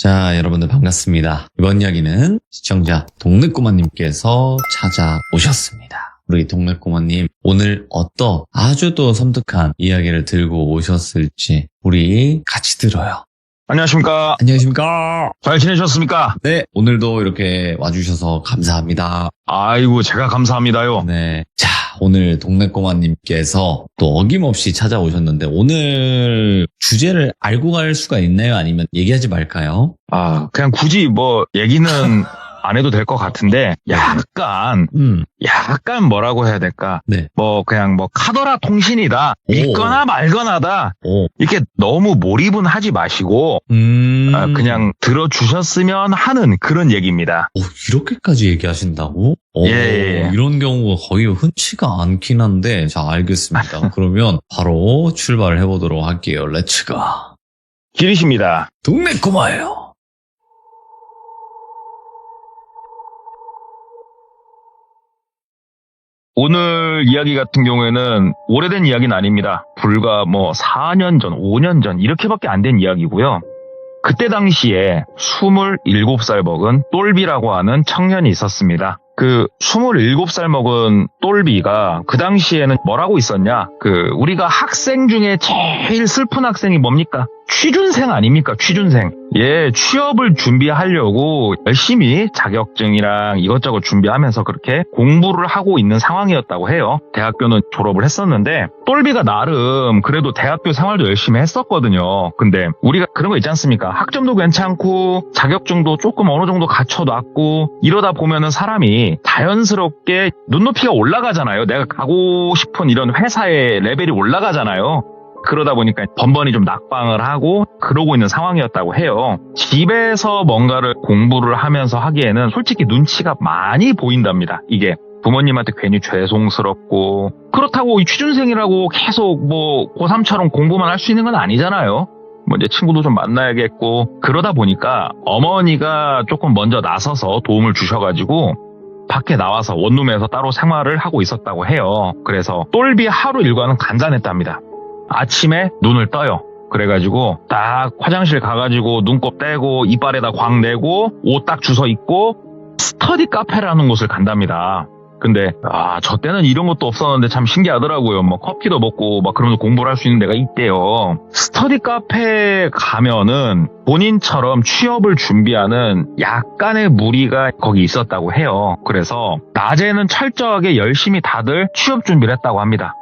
자, 여러분들 반갑습니다. 이번 이야기는 시청자 동네꼬마님께서 찾아오셨습니다. 우리 동네꼬마님, 오늘 어떤 아주 또 섬뜩한 이야기를 들고 오셨을지 우리 같이 들어요. 안녕하십니까. 안녕하십니까. 잘 지내셨습니까? 네, 오늘도 이렇게 와주셔서 감사합니다. 아이고, 제가 감사합니다요. 네. 자, 오늘 동네꼬마님께서 또 어김없이 찾아오셨는데 오늘 주제를 알고 갈 수가 있나요? 아니면 얘기하지 말까요? 그냥 굳이 얘기는 안 해도 될 것 같은데, 약간 뭐라고 해야 될까? 네. 그냥 카더라 통신이다. 있거나 말거나다. 이렇게 너무 몰입은 하지 마시고, 그냥 들어주셨으면 하는 그런 얘기입니다. 이렇게까지 얘기하신다고? 예. 이런 경우가 거의 흔치가 않긴 한데, 자, 알겠습니다. 그러면 바로 출발을 해보도록 할게요. 렛츠가. 길이십니다. 동네꼬마예요. 오늘 이야기 같은 경우에는 오래된 이야기는 아닙니다. 불과 4년 전, 5년 전 이렇게밖에 안 된 이야기고요. 그때 당시에 27살 먹은 똘비라고 하는 청년이 있었습니다. 그 27살 먹은 똘비가 그 당시에는 뭐라고 있었냐? 우리가 학생 중에 제일 슬픈 학생이 뭡니까? 취준생 아닙니까? 취준생. 취업을 준비하려고 열심히 자격증이랑 이것저것 준비하면서 그렇게 공부를 하고 있는 상황이었다고 해요. 대학교는 졸업을 했었는데 똘비가 나름 그래도 대학교 생활도 열심히 했었거든요. 근데 우리가 그런 거 있지 않습니까? 학점도 괜찮고 자격증도 조금 어느 정도 갖춰놨고 이러다 보면은 사람이 자연스럽게 눈높이가 올라가잖아요. 내가 가고 싶은 이런 회사의 레벨이 올라가잖아요. 그러다 보니까 번번이 좀 낙방을 하고 그러고 있는 상황이었다고 해요. 집에서 뭔가를 공부를 하면서 하기에는 솔직히 눈치가 많이 보인답니다. 이게 부모님한테 괜히 죄송스럽고 그렇다고 이 취준생이라고 계속 고3처럼 공부만 할 수 있는 건 아니잖아요. 이제 친구도 좀 만나야겠고 그러다 보니까 어머니가 조금 먼저 나서서 도움을 주셔가지고 밖에 나와서 원룸에서 따로 생활을 하고 있었다고 해요. 그래서 똘비 하루 일과는 간단했답니다. 아침에 눈을 떠요. 그래가지고 딱 화장실 가가지고 눈곱 떼고 이빨에다 광 내고 옷 딱 주워 입고 스터디 카페라는 곳을 간답니다. 근데 저 때는 이런 것도 없었는데 참 신기하더라고요. 커피도 먹고 그러면서 공부를 할 수 있는 데가 있대요. 스터디 카페에 가면은 본인처럼 취업을 준비하는 약간의 무리가 거기 있었다고 해요. 그래서 낮에는 철저하게 열심히 다들 취업 준비를 했다고 합니다.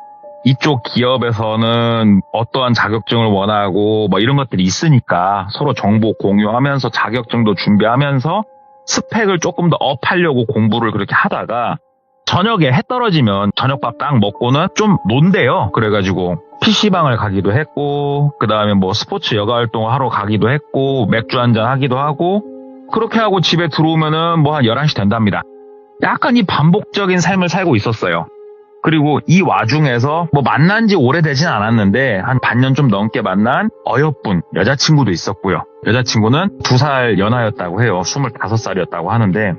이쪽 기업에서는 어떠한 자격증을 원하고 이런 것들이 있으니까 서로 정보 공유하면서 자격증도 준비하면서 스펙을 조금 더 업하려고 공부를 그렇게 하다가 저녁에 해 떨어지면 저녁밥 딱 먹고는 좀 논대요. 그래가지고 PC방을 가기도 했고 그 다음에 스포츠 여가 활동을 하러 가기도 했고 맥주 한잔 하기도 하고 그렇게 하고 집에 들어오면은 한 11시 된답니다. 약간 이 반복적인 삶을 살고 있었어요. 그리고 이 와중에서 만난 지 오래되진 않았는데 한 반년 좀 넘게 만난 어여쁜 여자친구도 있었고요. 여자친구는 2살 연하였다고 해요. 25살이었다고 하는데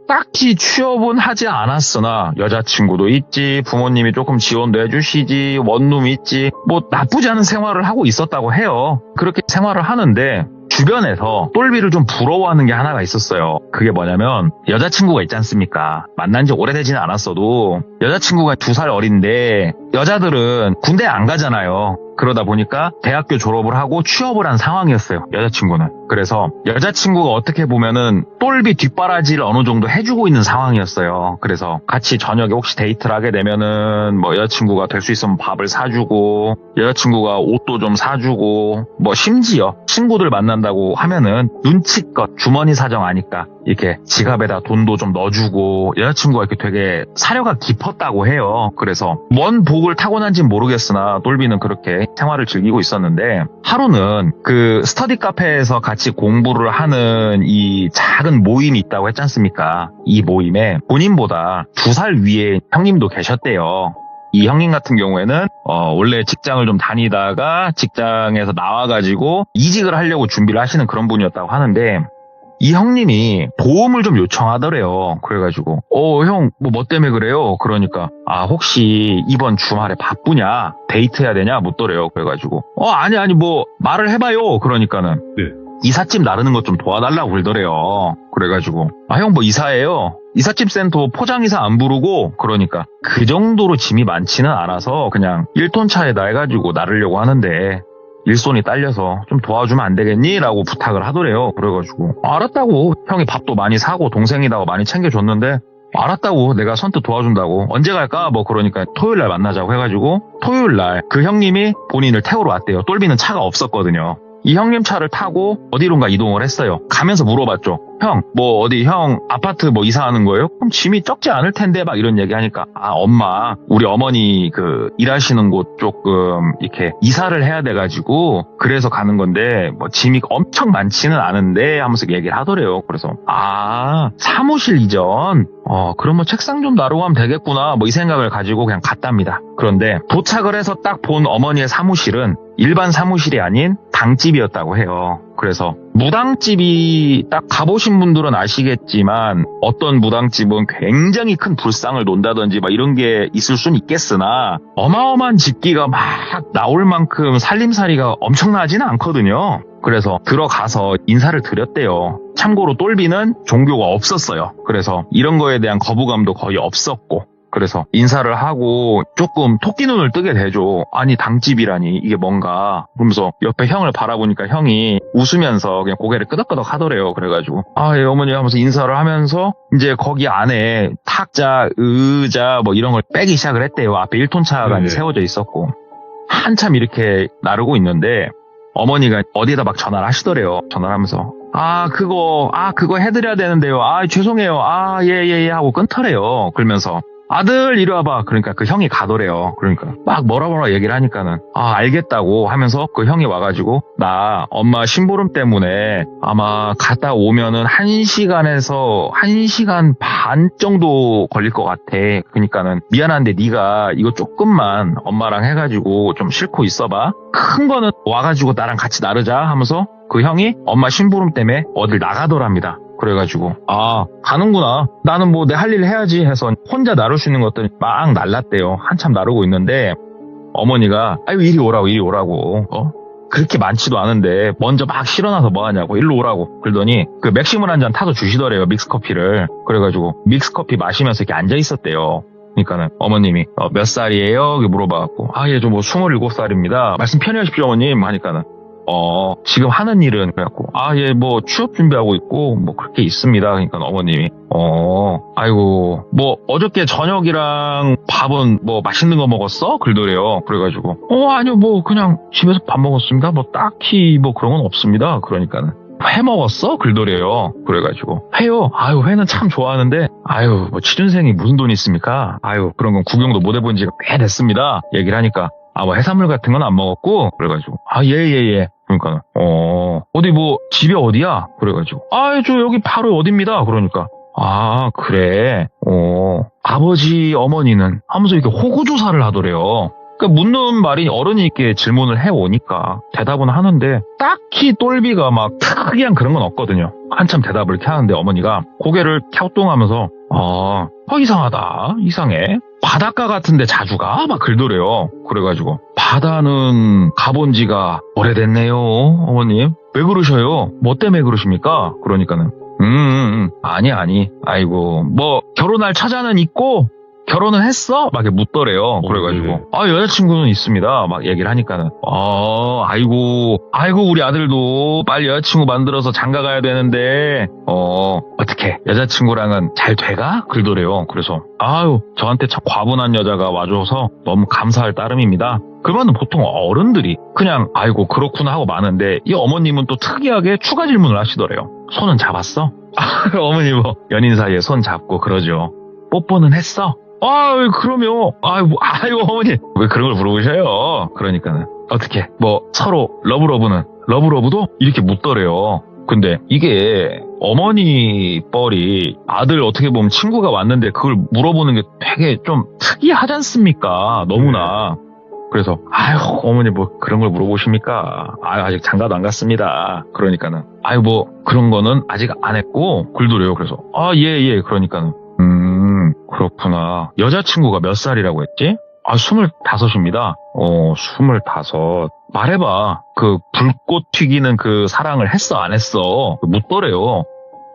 딱히 취업은 하지 않았으나 여자친구도 있지, 부모님이 조금 지원도 해주시지, 원룸 있지, 나쁘지 않은 생활을 하고 있었다고 해요. 그렇게 생활을 하는데 주변에서 똘비를 좀 부러워하는 게 하나가 있었어요. 그게 뭐냐면 여자친구가 있지 않습니까? 만난 지 오래되지는 않았어도 여자친구가 2살 어린데 여자들은 군대 안 가잖아요. 그러다 보니까 대학교 졸업을 하고 취업을 한 상황이었어요. 여자친구는. 그래서 여자친구가 어떻게 보면은 똘비 뒷바라지를 어느 정도 해주고 있는 상황이었어요. 그래서 같이 저녁에 혹시 데이트를 하게 되면은 여자친구가 될 수 있으면 밥을 사주고 여자친구가 옷도 좀 사주고 심지어 친구들 만난다고 하면은 눈치껏 주머니 사정 아니까 이렇게 지갑에다 돈도 좀 넣어주고 여자친구가 이렇게 되게 사려가 깊었다고 해요. 그래서 뭔 복을 타고난지는 모르겠으나 똘비는 그렇게 생활을 즐기고 있었는데 하루는 그 스터디 카페에서 같이 공부를 하는 이 작은 모임이 있다고 했지 않습니까? 이 모임에 본인보다 2살 위에 형님도 계셨대요. 이 형님 같은 경우에는 원래 직장을 좀 다니다가 직장에서 나와가지고 이직을 하려고 준비를 하시는 그런 분이었다고 하는데 이 형님이 도움을 좀 요청하더래요. 그래가지고 형 뭐 때문에 그래요? 그러니까 혹시 이번 주말에 바쁘냐? 데이트 해야 되냐? 묻더래요. 그래가지고 아니 말을 해봐요. 그러니까는 이삿짐 나르는 것 좀 도와달라고 그러더래요. 그래가지고 아, 형 뭐 이사예요? 이삿짐 센터 포장이사 안 부르고 그러니까 그 정도로 짐이 많지는 않아서 그냥 1톤 차에다 해가지고 나르려고 하는데 일손이 딸려서 좀 도와주면 안 되겠니? 라고 부탁을 하더래요. 그래가지고 알았다고 형이 밥도 많이 사고 동생이라고 많이 챙겨줬는데 알았다고 내가 선뜻 도와준다고 언제 갈까? 뭐 그러니까 토요일날 만나자고 해가지고 토요일날 그 형님이 본인을 태우러 왔대요. 똘비는 차가 없었거든요. 이 형님 차를 타고 어디론가 이동을 했어요. 가면서 물어봤죠. 형, 뭐 어디 형 아파트 뭐 이사하는 거예요? 그럼 짐이 적지 않을 텐데 막 이런 얘기 하니까 아, 엄마 우리 어머니 그 일하시는 곳 조금 이렇게 이사를 해야 돼가지고 그래서 가는 건데 뭐 짐이 엄청 많지는 않은데 하면서 얘기를 하더래요. 그래서 아, 사무실 이전 그러면 책상 좀 나르고 하면 되겠구나 뭐 이 생각을 가지고 그냥 갔답니다. 그런데 도착을 해서 딱 본 어머니의 사무실은 일반 사무실이 아닌 당집이었다고 해요. 그래서 무당집이 딱 가보신 분들은 아시겠지만 어떤 무당집은 굉장히 큰 불상을 놓는다든지 막 이런 게 있을 수는 있겠으나 어마어마한 집기가 막 나올 만큼 살림살이가 엄청나지는 않거든요. 그래서 들어가서 인사를 드렸대요. 참고로 똘비는 종교가 없었어요. 그래서 이런 거에 대한 거부감도 거의 없었고 그래서 인사를 하고 조금 토끼 눈을 뜨게 되죠. 아니 당집이라니 이게 뭔가 그러면서 옆에 형을 바라보니까 형이 웃으면서 그냥 고개를 끄덕끄덕 하더래요. 그래가지고 아, 예, 어머니 하면서 인사를 하면서 이제 거기 안에 탁자, 의자 뭐 이런 걸 빼기 시작을 했대요. 앞에 1톤 차가 이제 세워져 있었고 한참 이렇게 나르고 있는데 어머니가 어디에다 막 전화를 하시더래요. 전화를 하면서 그거 해드려야 되는데요. 아, 죄송해요. 아, 예 하고 끊더래요. 그러면서 아들 이리 와봐. 그러니까 그 형이 가더래요. 그러니까 막 뭐라 얘기를 하니까는 아, 알겠다고 하면서 그 형이 와가지고 나 엄마 심부름 때문에 아마 갔다 오면은 1시간에서 1시간 반 정도 걸릴 것 같아. 그러니까는 미안한데 네가 이거 조금만 엄마랑 해가지고 좀 싣고 있어봐. 큰 거는 와가지고 나랑 같이 나르자 하면서 그 형이 엄마 심부름 때문에 어딜 나가더랍니다. 그래가지고 아, 가는구나. 나는 뭐 내 할 일 해야지 해서 혼자 나를 수 있는 것들이 막 날랐대요. 한참 나르고 있는데 어머니가 아유 이리 오라고 그렇게 많지도 않은데 먼저 막 실어놔서 뭐하냐고 일로 오라고 그러더니 그 맥심을 한 잔 타서 주시더래요. 믹스커피를. 그래가지고 믹스커피 마시면서 이렇게 앉아있었대요. 그러니까는 어머님이 몇 살이에요? 이렇게 물어봐갖고 아, 예, 저 뭐 27살입니다. 말씀 편히 하십시오 어머님 하니까는 지금 하는 일은 그래갖고 아, 예, 뭐 취업 준비하고 있고 뭐 그렇게 있습니다. 그러니까 어머님이 아이고 뭐 어저께 저녁이랑 밥은 뭐 맛있는 거 먹었어? 그러더래요. 그래가지고 아니요 뭐 그냥 집에서 밥 먹었습니다. 뭐 딱히 뭐 그런 건 없습니다. 그러니까는 회 먹었어? 그러더래요. 그래가지고 회요? 아유 회는 참 좋아하는데 아유 뭐 취준생이 무슨 돈이 있습니까? 아유 그런 건 구경도 못 해본 지가 꽤 됐습니다. 얘기를 하니까 뭐 해산물 같은 건 안 먹었고 그래가지고 예. 그러니까 어디 뭐 집이 어디야? 그래가지고 저 여기 바로 어딥니다. 그러니까 아 그래 아버지 어머니는 하면서 이렇게 호구조사를 하더래요. 그러니까 묻는 말이 어른이 이렇게 질문을 해오니까 대답은 하는데 딱히 똘비가 막 특이한 그런 건 없거든요. 한참 대답을 이렇게 하는데 어머니가 고개를 갸우뚱하면서 이상하다. 이상해. 바닷가 같은데 자주 가? 막 그러더래요. 그래가지고 바다는 가본 지가 오래됐네요. 어머님. 왜 그러셔요? 뭐 때문에 그러십니까? 그러니까는 아니. 아이고 뭐 결혼할 처자는 있고 결혼은 했어? 막 이렇게 묻더래요. 그래가지고 여자친구는 있습니다. 막 얘기를 하니까는 아이고 우리 아들도 빨리 여자친구 만들어서 장가 가야 되는데 어떻게 여자친구랑은 잘 돼가? 그러더래요. 그래서 저한테 참 과분한 여자가 와줘서 너무 감사할 따름입니다. 그러면 보통 어른들이 그냥 아이고 그렇구나 하고 마는데 이 어머님은 또 특이하게 추가 질문을 하시더래요. 손은 잡았어? 어머니 뭐 연인 사이에 손 잡고 그러죠. 뽀뽀는 했어? 그럼요. 아이고 어머니 왜 그런 걸 물어보셔요? 그러니까는 어떻게 뭐 서로 러브도 이렇게 묻더래요. 근데 이게 어머니 뻘이 아들 어떻게 보면 친구가 왔는데 그걸 물어보는 게 되게 좀 특이하지 않습니까? 너무나. 그래서 어머니 뭐 그런 걸 물어보십니까? 아직 장가도 안 갔습니다. 그러니까는 뭐 그런 거는 아직 안 했고 굴더래요. 그래서 예. 그러니까는 그렇구나. 여자친구가 몇 살이라고 했지? 25입니다. 25. 말해봐. 그 불꽃 튀기는 그 사랑을 했어, 안 했어? 묻더래요.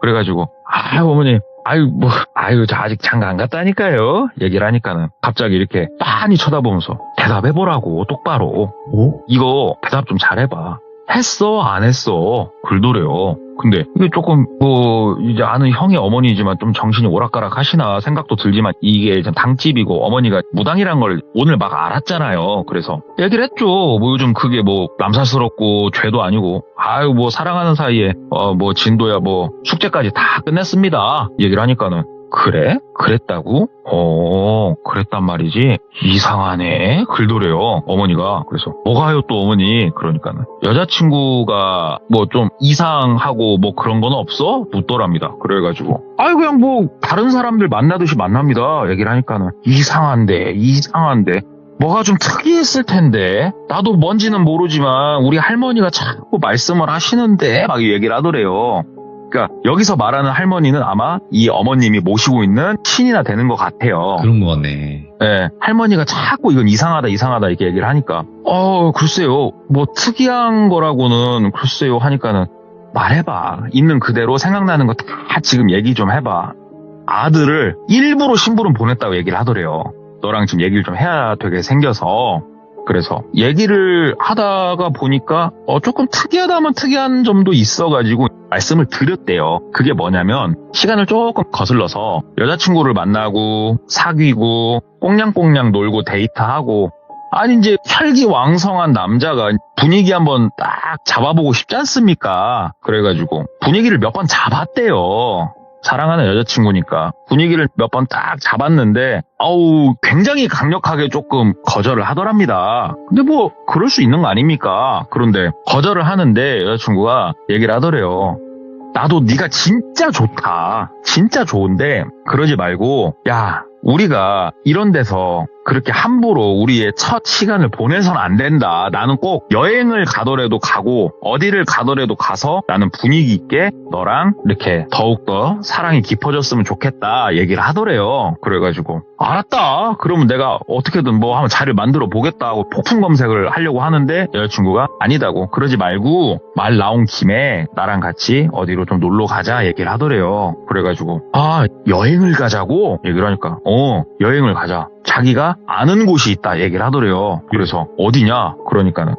그래가지고, 어머니, 저 아직 장가 안 갔다니까요? 얘기를 하니까는 갑자기 이렇게 빤히 쳐다보면서 대답해보라고, 똑바로. 이거 대답 좀 잘해봐. 했어, 안 했어? 그러더래요. 근데 이게 조금 이제 아는 형의 어머니지만 좀 정신이 오락가락 하시나 생각도 들지만 이게 좀 당집이고 어머니가 무당이란 걸 오늘 막 알았잖아요. 그래서 얘기를 했죠. 요즘 그게 남사스럽고 죄도 아니고 사랑하는 사이에 진도야 숙제까지 다 끝냈습니다. 얘기를 하니까는 그래? 그랬다고? 그랬단 말이지. 이상하네. 그러더래요, 어머니가. 그래서 뭐가요 또 어머니? 그러니까는 여자친구가 좀 이상하고 그런 건 없어? 묻더랍니다. 그래가지고 그냥 다른 사람들 만나듯이 만납니다. 얘기를 하니까는 이상한데. 뭐가 좀 특이했을 텐데. 나도 뭔지는 모르지만 우리 할머니가 자꾸 말씀을 하시는데 막 얘기를 하더래요. 그러니까 여기서 말하는 할머니는 아마 이 어머님이 모시고 있는 신이나 되는 것 같아요. 그런 거 같네. 네, 할머니가 자꾸 이건 이상하다 이렇게 얘기를 하니까 글쎄요. 특이한 거라고는 글쎄요 하니까는 말해봐. 있는 그대로 생각나는 거 다 지금 얘기 좀 해봐. 아들을 일부러 심부름 보냈다고 얘기를 하더래요. 너랑 지금 얘기를 좀 해야 되게 생겨서. 그래서 얘기를 하다가 보니까 조금 특이하다면 특이한 점도 있어가지고 말씀을 드렸대요. 그게 뭐냐면 시간을 조금 거슬러서 여자친구를 만나고 사귀고 꽁냥꽁냥 놀고 데이트하고 이제 혈기왕성한 남자가 분위기 한번 딱 잡아보고 싶지 않습니까? 그래가지고 분위기를 몇 번 잡았대요. 사랑하는 여자친구니까 분위기를 몇 번 딱 잡았는데 굉장히 강력하게 조금 거절을 하더랍니다. 근데 그럴 수 있는 거 아닙니까? 그런데 거절을 하는데 여자친구가 얘기를 하더래요. 나도 네가 진짜 좋다. 진짜 좋은데 그러지 말고 우리가 이런 데서 그렇게 함부로 우리의 첫 시간을 보내서는 안 된다. 나는 꼭 여행을 가더라도 가고 어디를 가더라도 가서 나는 분위기 있게 너랑 이렇게 더욱더 사랑이 깊어졌으면 좋겠다 얘기를 하더래요. 그래가지고 알았다. 그러면 내가 어떻게든 한번 자리를 만들어 보겠다 하고 폭풍 검색을 하려고 하는데 여자친구가 아니다고. 그러지 말고 말 나온 김에 나랑 같이 어디로 좀 놀러 가자 얘기를 하더래요. 그래가지고 여행을 가자고 얘기를 하니까 여행을 가자. 자기가 아는 곳이 있다 얘기를 하더래요. 그래서 어디냐? 그러니까는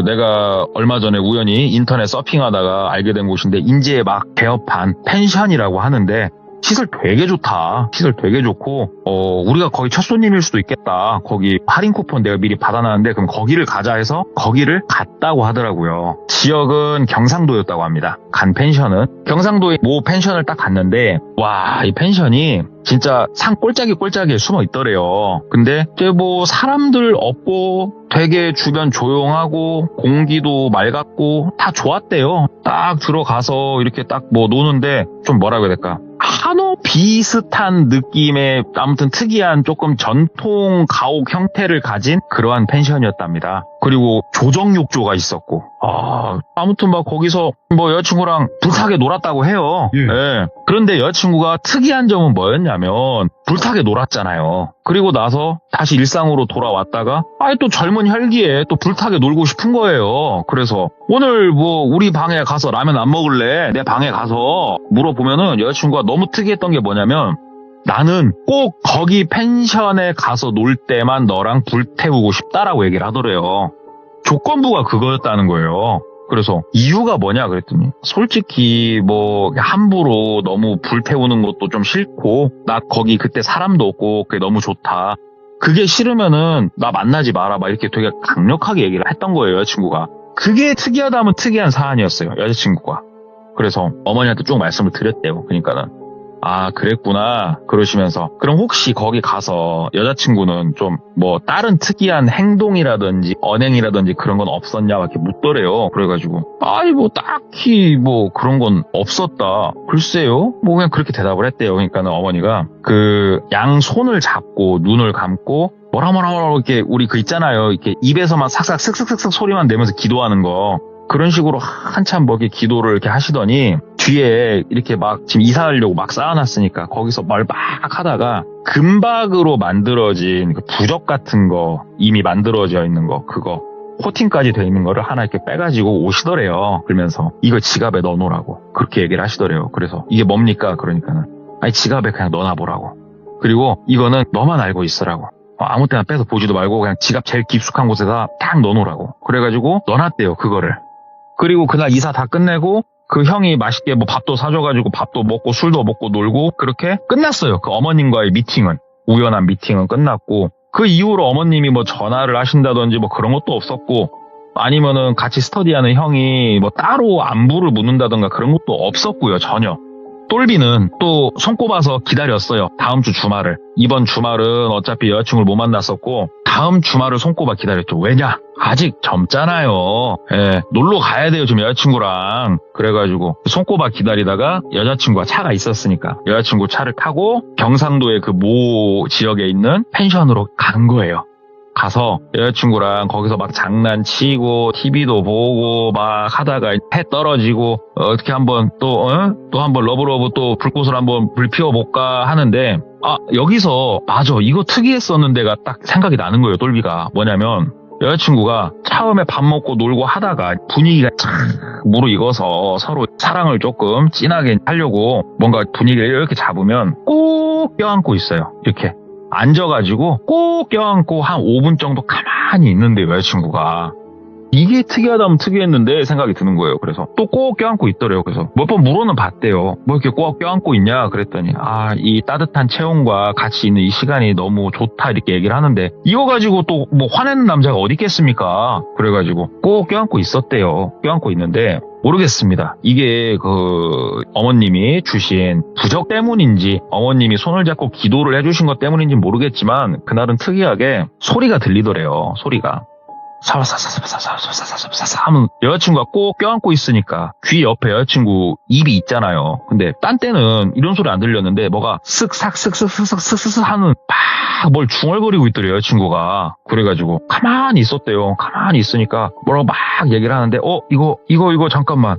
내가 얼마 전에 우연히 인터넷 서핑하다가 알게 된 곳인데 인제에 막 개업한 펜션이라고 하는데 시설 되게 좋다. 시설 되게 좋고 우리가 거기 첫 손님일 수도 있겠다. 거기 할인 쿠폰 내가 미리 받아놨는데 그럼 거기를 가자 해서 거기를 갔다고 하더라고요. 지역은 경상도였다고 합니다. 간 펜션은 경상도의 모 펜션을 딱 갔는데 이 펜션이 진짜 산 꼴짜기에 숨어 있더래요. 근데 이제 사람들 없고 되게 주변 조용하고 공기도 맑았고 다 좋았대요. 딱 들어가서 이렇게 딱 노는데 좀 뭐라고 해야 될까? 한옥 비슷한 느낌의 아무튼 특이한 조금 전통 가옥 형태를 가진 그러한 펜션이었답니다. 그리고 조정욕조가 있었고 아무튼 거기서 여자친구랑 불타게 놀았다고 해요. 예. 그런데 여자친구가 특이한 점은 뭐였냐면 불타게 놀았잖아요. 그리고 나서 다시 일상으로 돌아왔다가 또 젊은 혈기에 또 불타게 놀고 싶은 거예요. 그래서 오늘 우리 방에 가서 라면 안 먹을래? 내 방에 가서 물어보면은 여자친구가 너무 특이했던 게 뭐냐면 나는 꼭 거기 펜션에 가서 놀 때만 너랑 불태우고 싶다라고 얘기를 하더래요. 조건부가 그거였다는 거예요. 그래서 이유가 뭐냐 그랬더니 솔직히 함부로 너무 불태우는 것도 좀 싫고 나 거기 그때 사람도 없고 그게 너무 좋다. 그게 싫으면은 나 만나지 마라 이렇게 되게 강력하게 얘기를 했던 거예요. 여자친구가. 그게 특이하다면 특이한 사안이었어요. 여자친구가. 그래서 어머니한테 쭉 말씀을 드렸대요. 그러니까는 그랬구나 그러시면서 그럼 혹시 거기 가서 여자친구는 좀 다른 특이한 행동이라든지 언행이라든지 그런 건 없었냐 이렇게 묻더래요. 그래가지고 딱히 그런 건 없었다. 글쎄요 그냥 그렇게 대답을 했대요. 그러니까는 어머니가 양 손을 잡고 눈을 감고 뭐라 이렇게 우리 있잖아요. 이렇게 입에서만 삭삭 슥슥슥슥 소리만 내면서 기도하는 거. 그런 식으로 한참 기도를 이렇게 하시더니 뒤에 이렇게 막 지금 이사하려고 막 쌓아놨으니까 거기서 뭘 막 하다가 금박으로 만들어진 그 부적 같은 거 이미 만들어져 있는 거 그거 코팅까지 돼 있는 거를 하나 이렇게 빼가지고 오시더래요. 그러면서 이거 지갑에 넣어놓으라고 그렇게 얘기를 하시더래요. 그래서 이게 뭡니까? 그러니까는 아니 지갑에 그냥 넣어놔보라고. 그리고 이거는 너만 알고 있으라고. 아무 때나 빼서 보지도 말고 그냥 지갑 제일 깊숙한 곳에다 딱 넣어놓으라고. 그래가지고 넣어놨대요 그거를. 그리고 그날 이사 다 끝내고 그 형이 맛있게 뭐 밥도 사줘가지고 밥도 먹고 술도 먹고 놀고 그렇게 끝났어요. 그 어머님과의 미팅은. 우연한 미팅은 끝났고 그 이후로 어머님이 뭐 전화를 하신다든지 뭐 그런 것도 없었고 아니면은 같이 스터디하는 형이 뭐 따로 안부를 묻는다든가 그런 것도 없었고요. 전혀. 똘비는 또 손꼽아서 기다렸어요. 다음 주 주말을. 이번 주말은 어차피 여자친구를 못 만났었고 다음 주말을 손꼽아 기다렸죠. 왜냐? 아직 젊잖아요. 예, 놀러 가야 돼요. 지금 여자친구랑. 그래가지고 손꼽아 기다리다가 여자친구가 차가 있었으니까 여자친구 차를 타고 경상도의 그 모 지역에 있는 펜션으로 간 거예요. 가서 여자친구랑 거기서 막 장난치고 TV도 보고 막 하다가 해 떨어지고 어떻게 한번 또 한번 러브러브 또 불꽃을 한번 불 피워볼까 하는데 여기서 맞아 이거 특이했었는데가 딱 생각이 나는 거예요. 똘비가 뭐냐면 여자친구가 처음에 밥 먹고 놀고 하다가 분위기가 착 무르익어서 서로 사랑을 조금 진하게 하려고 뭔가 분위기를 이렇게 잡으면 꼭 껴안고 있어요. 이렇게 앉아가지고 꼭 껴안고 한 5분 정도 가만히 있는데요, 여자친구가. 이게 특이하다면 특이했는데 생각이 드는 거예요. 그래서 또 꼭 껴안고 있더래요. 그래서 몇 번 물어는 봤대요. 뭐 이렇게 꼭 껴안고 있냐 그랬더니 이 따뜻한 체온과 같이 있는 이 시간이 너무 좋다 이렇게 얘기를 하는데 이거 가지고 또 뭐 화내는 남자가 어디 있겠습니까? 그래가지고 꼭 껴안고 있었대요. 껴안고 있는데 모르겠습니다. 이게 그 어머님이 주신 부적 때문인지 어머님이 손을 잡고 기도를 해주신 것 때문인지 모르겠지만 그날은 특이하게 소리가 들리더래요. 소리가. 사사사사사사사사사사사 하면 여자친구가 꼭 껴안고 있으니까 귀 옆에 여자친구 입이 있잖아요. 근데 딴 때는 이런 소리 안 들렸는데 뭐가 쓱싹쓱쓱쓱쓱쓱쓱 하는 막 뭘 중얼거리고 있더래요 여자친구가. 그래가지고 가만히 있었대요. 가만히 있으니까 뭐라고 막 얘기를 하는데 이거 잠깐만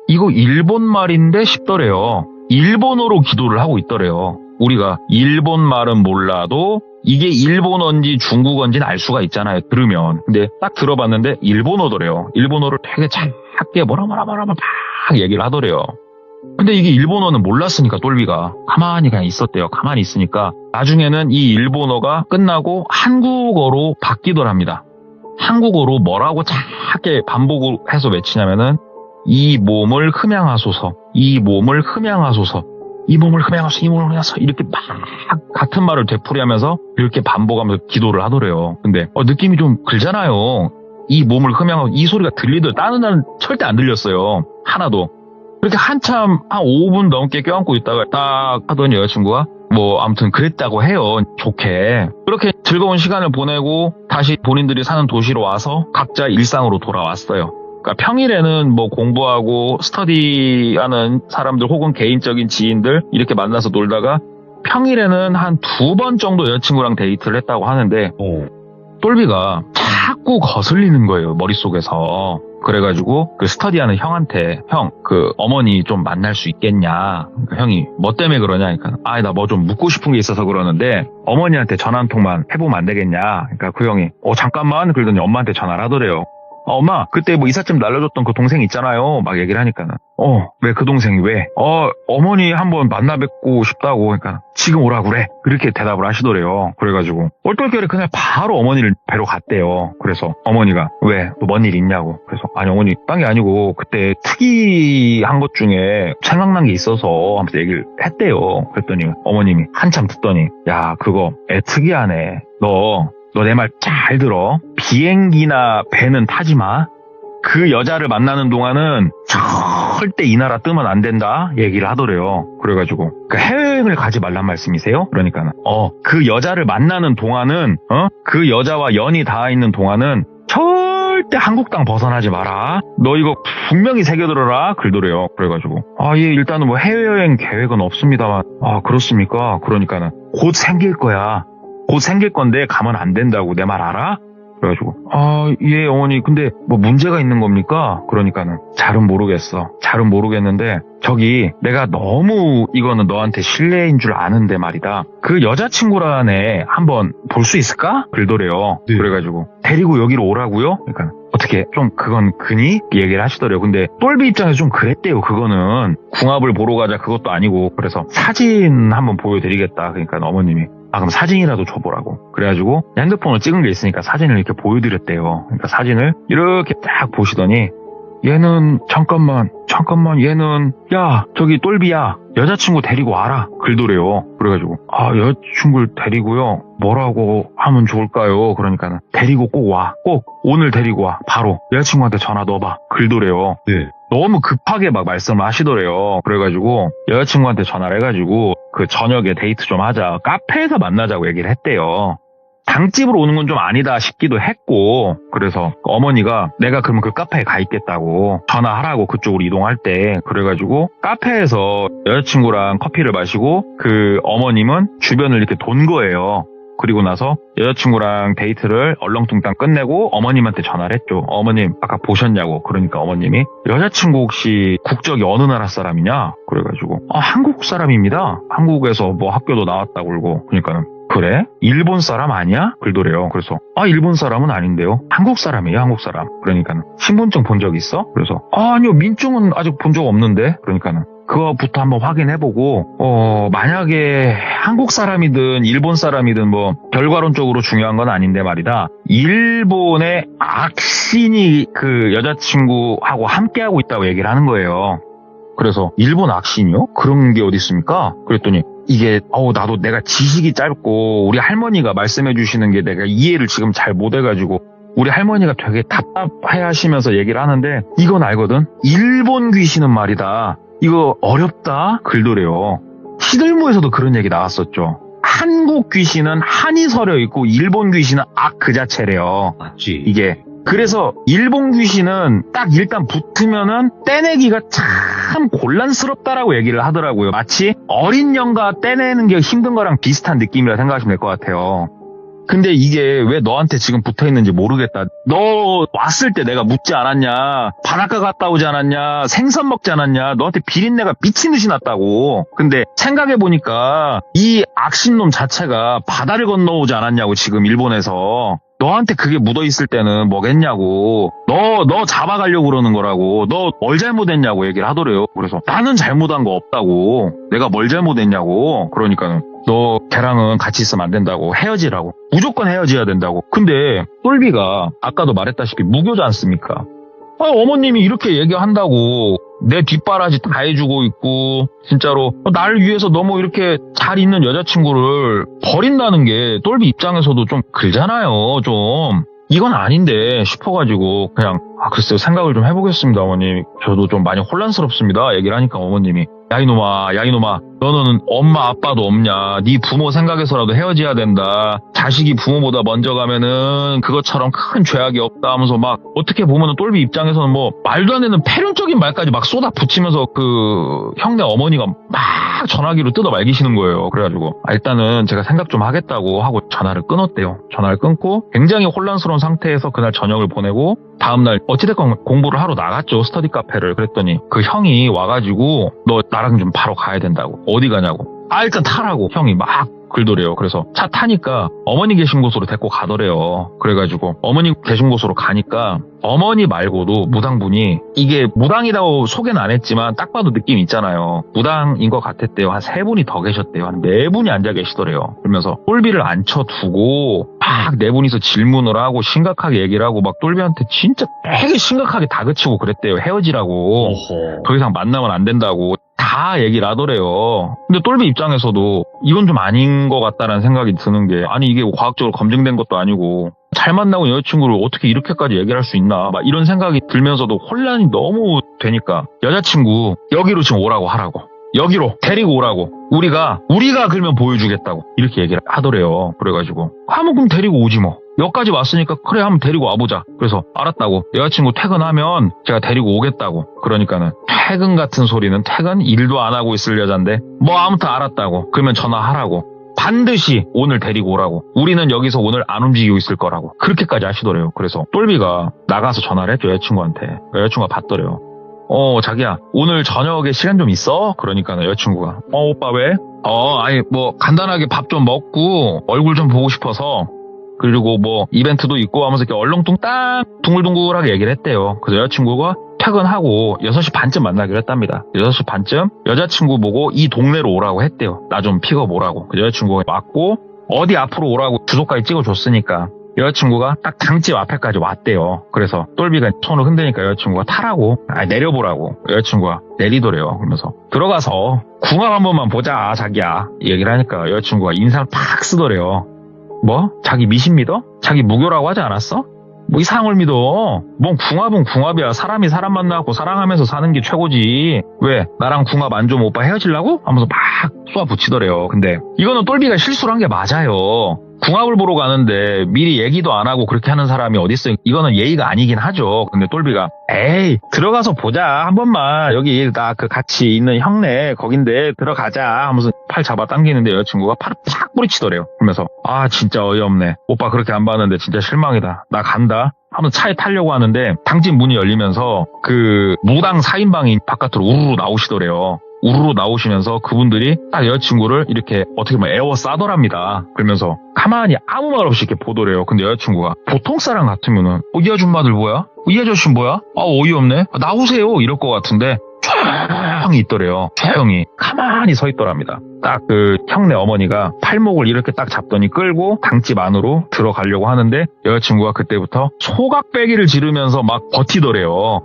이거 일본 말인데 싶더래요. 일본어로 기도를 하고 있더래요. 우리가 일본 말은 몰라도 이게 일본어인지 중국어인지는 알 수가 있잖아요. 들으면. 근데 딱 들어봤는데 일본어더래요. 일본어를 되게 작게 뭐라 막 얘기를 하더래요. 근데 이게 일본어는 몰랐으니까 똘비가 가만히 그냥 있었대요. 가만히 있으니까 나중에는 이 일본어가 끝나고 한국어로 바뀌더랍니다. 한국어로 뭐라고 작게 반복을 해서 외치냐면은 이 몸을 흠양하소서, 이 몸을 흠양하소서, 이 몸을 흠양하소서, 이 몸을 흠양하소서 이렇게 막 같은 말을 되풀이하면서 이렇게 반복하면서 기도를 하더래요. 근데 느낌이 좀 글잖아요. 이 몸을 흠양하고 이 소리가 들리더라도 다른 날은 절대 안 들렸어요. 하나도. 그렇게 한참 한 5분 넘게 껴안고 있다가 딱 하더니 여자친구가 뭐 아무튼 그랬다고 해요. 좋게. 그렇게 즐거운 시간을 보내고 다시 본인들이 사는 도시로 와서 각자 일상으로 돌아왔어요. 그러니까 평일에는 뭐 공부하고 스터디하는 사람들 혹은 개인적인 지인들 이렇게 만나서 놀다가 평일에는 한 2번 정도 여자친구랑 데이트를 했다고 하는데 똘비가 자꾸 거슬리는 거예요. 머릿속에서. 그래가지고 그 스터디하는 형한테 형 그 어머니 좀 만날 수 있겠냐. 그러니까 형이 뭐 때문에 그러냐. 그러니까 나 뭐 좀 묻고 싶은 게 있어서 그러는데 어머니한테 전화 한 통만 해보면 안 되겠냐. 그러니까 그 형이 잠깐만 그러더니 엄마한테 전화를 하더래요. 엄마 그때 뭐 이삿짐 날려줬던 그 동생 있잖아요. 막 얘기를 하니까는 왜 그 동생이 왜? 어머니 한번 만나 뵙고 싶다고. 그러니까 지금 오라고 그래. 그렇게 대답을 하시더래요. 그래가지고 얼떨결에 그냥 바로 어머니를 뵈러 갔대요. 그래서 어머니가 왜? 뭐 뭔 일 있냐고. 그래서 아니 어머니 딴 게 아니고 그때 특이한 것 중에 생각난 게 있어서 하면서 얘기를 했대요. 그랬더니 어머님이 한참 듣더니 야 그거 애 특이하네. 너 내 말 잘 들어. 비행기나 배는 타지 마. 그 여자를 만나는 동안은 절대 이 나라 뜨면 안 된다 얘기를 하더래요. 그래가지고 해외여행을 가지 말란 말씀이세요? 그러니까 그 여자를 만나는 동안은 그 여자와 연이 닿아 있는 동안은 절대 한국 땅 벗어나지 마라. 너 이거 분명히 새겨들어라. 그러더래요. 그래가지고 예 일단은 뭐 해외여행 계획은 없습니다만 그렇습니까? 그러니까는 곧 생길 거야. 곧 생길 건데 가면 안 된다고 내 말 알아? 그래가지고 예 어머니 근데 뭐 문제가 있는 겁니까? 그러니까는 잘은 모르겠어. 잘은 모르겠는데 저기 내가 너무 이거는 너한테 실례인 줄 아는데 말이다. 그 여자친구란 애 한번 볼 수 있을까? 그러더래요. 네. 그래가지고 데리고 여기로 오라고요? 그러니까 어떻게 좀 그건 그니? 얘기를 하시더래요. 근데 똘비 입장에서 좀 그랬대요. 그거는 궁합을 보러 가자 그것도 아니고 그래서 사진 한번 보여드리겠다. 그러니까 어머님이 그럼 사진이라도 줘보라고. 그래가지고 핸드폰을 찍은 게 있으니까 사진을 이렇게 보여드렸대요. 그러니까 사진을 이렇게 딱 보시더니 얘는 잠깐만 얘는 야 저기 똘비야 여자친구 데리고 와라 그러더래요. 그래가지고 여자친구를 데리고요 뭐라고 하면 좋을까요? 그러니까는 데리고 꼭 와. 꼭 오늘 데리고 와. 바로 여자친구한테 전화 넣어봐 그러더래요. 네. 너무 급하게 막 말씀을 하시더래요. 그래가지고 여자친구한테 전화를 해가지고 그 저녁에 데이트 좀 하자. 카페에서 만나자고 얘기를 했대요. 당집으로 오는 건 좀 아니다 싶기도 했고 그래서 어머니가 내가 그러면 그 카페에 가 있겠다고 전화하라고 그쪽으로 이동할 때 그래가지고 카페에서 여자친구랑 커피를 마시고 그 어머님은 주변을 이렇게 돈 거예요. 그리고 나서 여자친구랑 데이트를 얼렁뚱땅 끝내고 어머님한테 전화를 했죠. 어머님 아까 보셨냐고. 그러니까 어머님이 여자친구 혹시 국적이 어느 나라 사람이냐? 그래가지고 한국 사람입니다. 한국에서 뭐 학교도 나왔다고 그러고 그러니까는 그래? 일본 사람 아니야? 그러더래요. 그래서 일본 사람은 아닌데요. 한국 사람이에요. 한국 사람. 그러니까는 신분증 본 적 있어? 그래서 아니요 민증은 아직 본 적 없는데. 그러니까는 그거부터 한번 확인해보고 만약에 한국 사람이든 일본 사람이든 뭐 결과론적으로 중요한 건 아닌데 말이다. 일본의 악신이 그 여자친구하고 함께하고 있다고 얘기를 하는 거예요. 그래서 일본 악신이요? 그런 게 어디 있습니까? 그랬더니 이게 나도 내가 지식이 짧고 우리 할머니가 말씀해 주시는 게 내가 이해를 지금 잘 못해가지고 우리 할머니가 되게 답답해 하시면서 얘기를 하는데 이건 알거든. 일본 귀신은 말이다. 이거 어렵다? 글더래요. 시들무에서도 그런 얘기 나왔었죠. 한국 귀신은 한이 서려 있고 일본 귀신은 악 그 자체래요. 맞지. 이게 그래서 일본 귀신은 딱 일단 붙으면은 떼내기가 참 곤란스럽다라고 얘기를 하더라고요. 마치 어린 영가 떼내는 게 힘든 거랑 비슷한 느낌이라 생각하시면 될 것 같아요. 근데 이게 왜 너한테 지금 붙어있는지 모르겠다. 너 왔을 때 내가 묻지 않았냐. 바닷가 갔다 오지 않았냐. 생선 먹지 않았냐. 너한테 비린내가 미친 듯이 났다고. 근데 생각해보니까 이 악신놈 자체가 바다를 건너오지 않았냐고 지금 일본에서. 너한테 그게 묻어있을 때는 뭐겠냐고. 너 잡아가려고 그러는 거라고. 너 뭘 잘못했냐고 얘기를 하더래요. 그래서 나는 잘못한 거 없다고. 내가 뭘 잘못했냐고. 그러니까는 너 걔랑은 같이 있으면 안 된다고. 헤어지라고. 무조건 헤어져야 된다고. 근데 똘비가 아까도 말했다시피 무교지 않습니까? 어머님이 이렇게 얘기한다고 내 뒷바라지 다 해주고 있고 진짜로 나를 위해서 너무 이렇게 잘 있는 여자친구를 버린다는 게 똘비 입장에서도 좀 그러잖아요. 좀 이건 아닌데 싶어가지고 그냥 글쎄요 생각을 좀 해보겠습니다. 어머님 저도 좀 많이 혼란스럽습니다. 얘기를 하니까 어머님이 야 이놈아 너는 엄마 아빠도 없냐. 네 부모 생각해서라도 헤어져야 된다. 자식이 부모보다 먼저 가면은 그것처럼 큰 죄악이 없다 하면서 막 어떻게 보면은 똘비 입장에서는 뭐 말도 안 되는 패륜적인 말까지 막 쏟아 붙이면서 그 형네 어머니가 막 전화기로 뜯어 말기시는 거예요. 그래가지고 일단은 제가 생각 좀 하겠다고 하고 전화를 끊었대요. 전화를 끊고 굉장히 혼란스러운 상태에서 그날 저녁을 보내고 다음날 어찌됐건 공부를 하러 나갔죠. 스터디 카페를. 그랬더니 그 형이 와가지고 너 나랑 좀 바로 가야 된다고. 어디 가냐고. 일단 타라고 형이 막 글더래요. 그래서 차 타니까 어머니 계신 곳으로 데리고 가더래요. 그래가지고 어머니 계신 곳으로 가니까 어머니 말고도 무당분이 이게 무당이라고 소개는 안 했지만 딱 봐도 느낌 있잖아요. 무당인 것 같았대요. 한 3분이 더 계셨대요. 한 4분이 앉아 계시더래요. 그러면서 똘비를 앉혀두고 막 4분이서 질문을 하고 심각하게 얘기를 하고 막 똘비한테 진짜 되게 심각하게 다그치고 그랬대요. 헤어지라고. 어허. 더 이상 만나면 안 된다고. 다 얘기를 하더래요. 근데 똘비 입장에서도 이건 좀 아닌 것 같다라는 생각이 드는 게 아니 이게 과학적으로 검증된 것도 아니고 잘 만나고 여자친구를 어떻게 이렇게까지 얘기를 할 수 있나 막 이런 생각이 들면서도 혼란이 너무 되니까 여자친구 여기로 지금 오라고 하라고. 여기로 데리고 오라고. 우리가 그러면 보여주겠다고 이렇게 얘기를 하더래요. 그래가지고 그럼 데리고 오지 뭐. 여기까지 왔으니까 그래 한번 데리고 와보자. 그래서 알았다고. 여자친구 퇴근하면 제가 데리고 오겠다고. 그러니까는 퇴근 같은 소리는 퇴근 일도 안 하고 있을 여잔데 뭐 아무튼 알았다고. 그러면 전화하라고. 반드시 오늘 데리고 오라고. 우리는 여기서 오늘 안 움직이고 있을 거라고. 그렇게까지 하시더래요. 그래서 똘비가 나가서 전화를 했죠, 여자친구한테. 여자친구가 받더래요. 자기야, 오늘 저녁에 시간 좀 있어? 그러니까 여자친구가, 오빠 왜? 아니, 뭐, 간단하게 밥 좀 먹고, 얼굴 좀 보고 싶어서, 그리고 뭐, 이벤트도 있고 하면서 이렇게 얼렁뚱땅, 둥글둥글하게 얘기를 했대요. 그래서 여자친구가 퇴근하고 6시 반쯤 만나기로 했답니다. 6시 반쯤 여자친구 보고 이 동네로 오라고 했대요. 나 좀 픽업 오라고. 그래서 여자친구가 왔고, 어디 앞으로 오라고 주소까지 찍어줬으니까, 여자친구가 딱 당집 앞에까지 왔대요. 그래서 똘비가 손을 흔드니까 여자친구가 타라고, 내려보라고. 여자친구가 내리더래요. 그러면서 들어가서 궁합 한 번만 보자, 자기야. 이 얘기를 하니까 여자친구가 인상을 팍 쓰더래요. 뭐? 자기 미신 믿어? 자기 무교라고 하지 않았어? 뭐 이상을 믿어. 뭔 궁합은 궁합이야. 사람이 사람 만나고 사랑하면서 사는 게 최고지. 왜? 나랑 궁합 안 좋으면 오빠 헤어지려고? 하면서 막 쏘아 붙이더래요. 근데 이거는 똘비가 실수를 한 게 맞아요. 궁합을 보러 가는데 미리 얘기도 안 하고 그렇게 하는 사람이 어딨어요. 이거는 예의가 아니긴 하죠. 근데 똘비가 에이 들어가서 보자 한 번만. 여기 나 그 같이 있는 형네 거긴데 들어가자 하면서 팔 잡아 당기는데 여자친구가 팔을 팍 뿌리치더래요. 그러면서 진짜 어이없네. 오빠 그렇게 안 봤는데 진짜 실망이다. 나 간다 하면서 차에 타려고 하는데 당집 문이 열리면서 그 무당 4인방이 바깥으로 우르르 나오시더래요. 우르르 나오시면서 그분들이 딱 여자친구를 이렇게 어떻게 보면 에워싸더랍니다. 그러면서 가만히 아무 말 없이 이렇게 보더래요. 근데 여자친구가 보통 사람 같으면은 이 아줌마들 뭐야? 이 아저씨 뭐야? 어이없네. 나오세요. 이럴 것 같은데 조용히 있더래요. 조용히 가만히 서 있더랍니다. 딱 그 형네 어머니가 팔목을 이렇게 딱 잡더니 끌고 당집 안으로 들어가려고 하는데 여자친구가 그때부터 소각배기를 지르면서 막 버티더래요.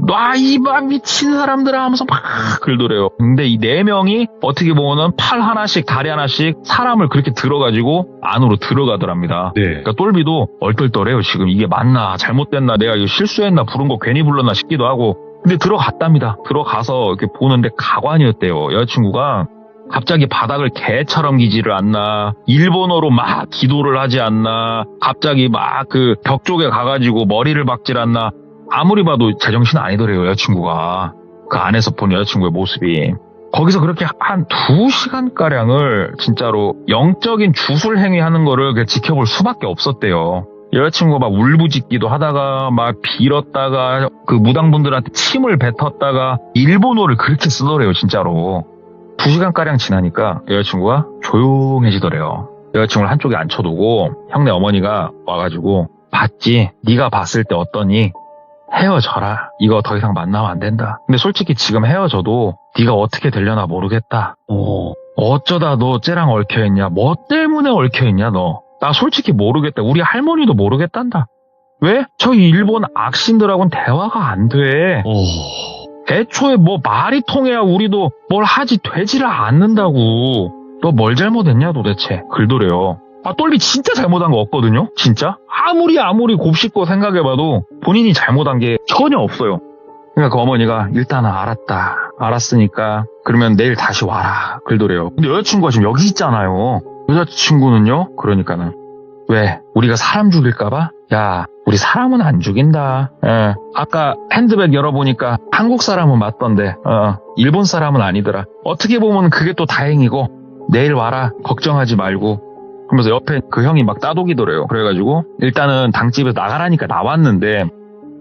놔 이봐 미친 사람들아 하면서 막 긁더래요. 근데 이 4명이 어떻게 보면은 팔 하나씩 다리 하나씩 사람을 그렇게 들어가지고 안으로 들어가더랍니다. 네. 그러니까 똘비도 얼떨떨해요. 지금 이게 맞나 잘못됐나 내가 이거 실수했나 부른 거 괜히 불렀나 싶기도 하고. 근데 들어갔답니다. 들어가서 이렇게 보는데 가관이었대요. 여자친구가 갑자기 바닥을 개처럼 기지를 않나, 일본어로 막 기도를 하지 않나, 갑자기 막 그 벽 쪽에 가가지고 머리를 박질 않나. 아무리 봐도 제정신 아니더래요, 여자친구가. 그 안에서 본 여자친구의 모습이. 거기서 그렇게 한 2시간가량을 진짜로 영적인 주술 행위하는 거를 지켜볼 수밖에 없었대요. 여자친구가 막 울부짖기도 하다가 막 빌었다가 그 무당분들한테 침을 뱉었다가 일본어를 그렇게 쓰더래요, 진짜로. 2시간가량 지나니까 여자친구가 조용해지더래요. 여자친구를 한쪽에 앉혀두고 형네 어머니가 와가지고 봤지? 네가 봤을 때 어떠니? 헤어져라. 이거 더 이상 만나면 안 된다. 근데 솔직히 지금 헤어져도 네가 어떻게 되려나 모르겠다. 어쩌다 너 쟤랑 얽혀있냐? 뭐 때문에 얽혀있냐 너? 나 솔직히 모르겠다. 우리 할머니도 모르겠단다. 왜? 저 일본 악신들하고는 대화가 안 돼. 애초에 뭐 말이 통해야 우리도 뭘 하지 되지를 않는다고. 너 뭘 잘못했냐 도대체? 글도래요. 똘비 진짜 잘못한 거 없거든요? 진짜? 아무리 곱씹고 생각해봐도 본인이 잘못한 게 전혀 없어요. 그러니까 그 어머니가 일단은 알았다. 알았으니까 그러면 내일 다시 와라. 글도래요. 근데 여자친구가 지금 여기 있잖아요. 여자친구는요? 그러니까는 왜? 우리가 사람 죽일까봐? 야, 우리 사람은 안 죽인다. 아까 핸드백 열어보니까 한국 사람은 맞던데 일본 사람은 아니더라. 어떻게 보면 그게 또 다행이고 내일 와라. 걱정하지 말고. 그러면서 옆에 그 형이 막 따독이더래요. 그래가지고 일단은 당집에서 나가라니까 나왔는데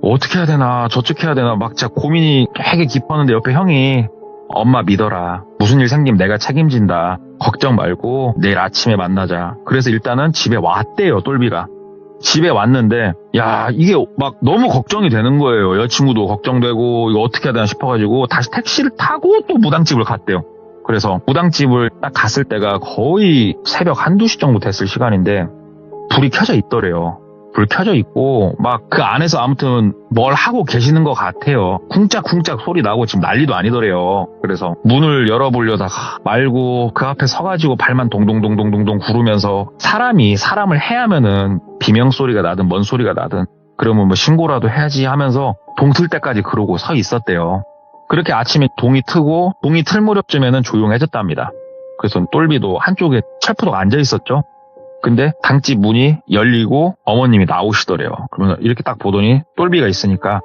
어떻게 해야 되나 저쪽 해야 되나 막 진짜 고민이 되게 깊었는데 옆에 형이 엄마 믿어라. 무슨 일 생기면 내가 책임진다. 걱정 말고 내일 아침에 만나자. 그래서 일단은 집에 왔대요. 똘비가. 집에 왔는데 야 이게 막 너무 걱정이 되는 거예요. 여자친구도 걱정되고 이거 어떻게 해야 되나 싶어가지고 다시 택시를 타고 또 무당집을 갔대요. 그래서 무당집을 딱 갔을 때가 거의 새벽 1-2시 정도 됐을 시간인데 불이 켜져 있더래요. 불 켜져 있고 막 그 안에서 아무튼 뭘 하고 계시는 것 같아요. 쿵짝쿵짝 소리 나고 지금 난리도 아니더래요. 그래서 문을 열어보려다가 말고 그 앞에 서가지고 발만 동동동동동동 구르면서 사람이 사람을 해하면은 비명소리가 나든 뭔 소리가 나든 그러면 뭐 신고라도 해야지 하면서 동 틀 때까지 그러고 서 있었대요. 그렇게 아침에 동이 트고 동이 틀 무렵쯤에는 조용해졌답니다. 그래서 똘비도 한쪽에 철푸덕 앉아 있었죠. 근데 당집 문이 열리고 어머님이 나오시더래요. 그러면 이렇게 딱 보더니 똘비가 있으니까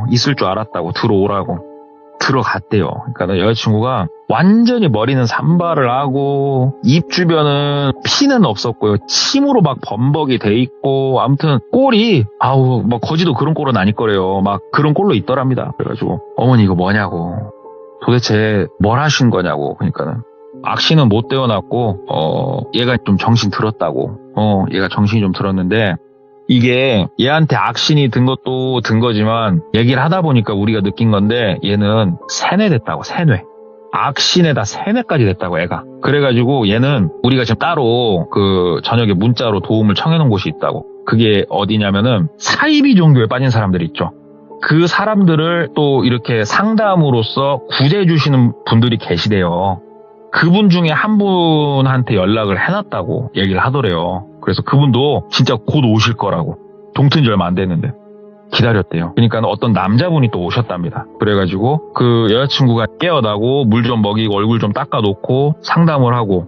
있을 줄 알았다고 들어오라고. 들어갔대요. 그러니까 여자친구가 완전히 머리는 산발을 하고 입 주변은 피는 없었고요. 침으로 막 범벅이 돼 있고 아무튼 꼴이 뭐 거지도 그런 꼴은 아닐 거래요. 막 그런 꼴로 있더랍니다. 그래가지고 어머니 이거 뭐냐고 도대체 뭘 하신 거냐고 그러니까는 악신은 못 떼어놨고 얘가 좀 정신 들었다고 얘가 정신이 좀 들었는데 이게 얘한테 악신이 든 것도 든 거지만 얘기를 하다 보니까 우리가 느낀 건데 얘는 세뇌됐다고 세뇌 악신에다 세뇌까지 됐다고 애가 그래가지고 얘는 우리가 지금 따로 그 저녁에 문자로 도움을 청해놓은 곳이 있다고 그게 어디냐면은 사이비 종교에 빠진 사람들 있죠 그 사람들을 또 이렇게 상담으로써 구제해 주시는 분들이 계시대요 그분 중에 한 분한테 연락을 해놨다고 얘기를 하더래요 그래서 그분도 진짜 곧 오실 거라고 동튼 지 얼마 안 됐는데 기다렸대요. 그러니까 어떤 남자분이 또 오셨답니다. 그래가지고 그 여자친구가 깨어나고 물 좀 먹이고 얼굴 좀 닦아놓고 상담을 하고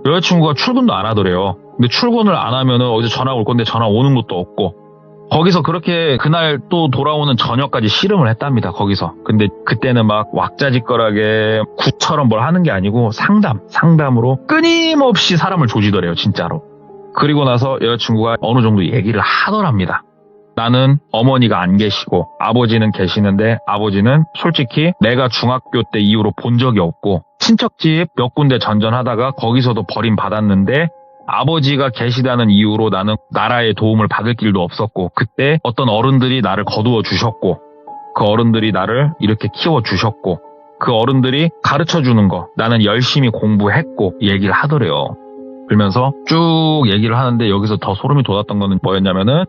여자친구가 출근도 안 하더래요. 근데 출근을 안 하면은 어디서 전화 올 건데 전화 오는 것도 없고 거기서 그렇게 그날 또 돌아오는 저녁까지 씨름을 했답니다. 거기서. 근데 그때는 막 왁자지껄하게 굿처럼 뭘 하는 게 아니고 상담으로 끊임없이 사람을 조지더래요. 진짜로. 그리고 나서 여자친구가 어느 정도 얘기를 하더랍니다. 나는 어머니가 안 계시고 아버지는 계시는데 아버지는 솔직히 내가 중학교 때 이후로 본 적이 없고 친척집 몇 군데 전전하다가 거기서도 버림받았는데 아버지가 계시다는 이유로 나는 나라의 도움을 받을 길도 없었고 그때 어떤 어른들이 나를 거두어 주셨고 그 어른들이 나를 이렇게 키워 주셨고 그 어른들이 가르쳐 주는 거 나는 열심히 공부했고 얘기를 하더래요. 그러면서 쭉 얘기를 하는데 여기서 더 소름이 돋았던 거는 뭐였냐면은